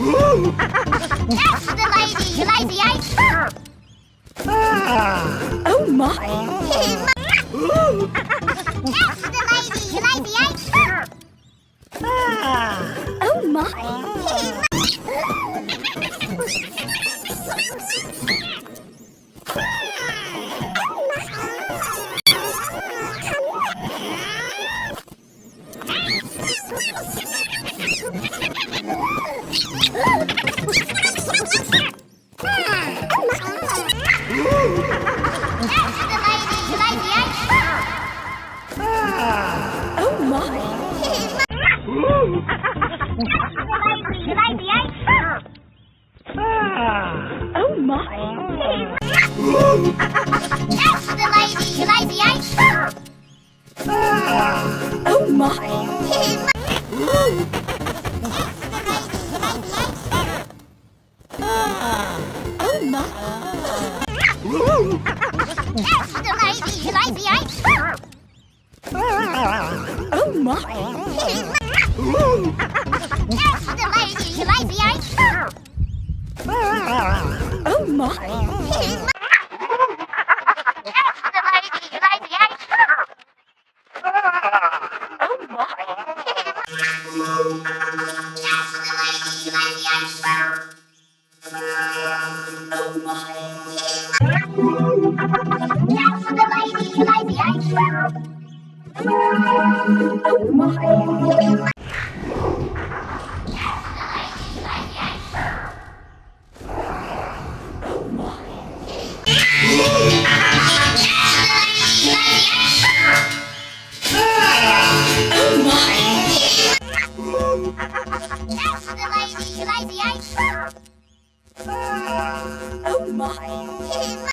That's the lady, you lazy ape! Oh my! That's the lady, you lazy ape! Oh my! Oh my! Oh my! That's the lady, you lazy ape! Oh my! Oh my! That's the lady, you lazy ape! Oh my! That's the lady, you lazy ape! Oh my! That's the lady, you lazy ape! Oh my! That's the lady, you lazy ape! Oh my! That's the lady, you lazy ape! Oh my! That's the lady, you lazy ape! Oh my!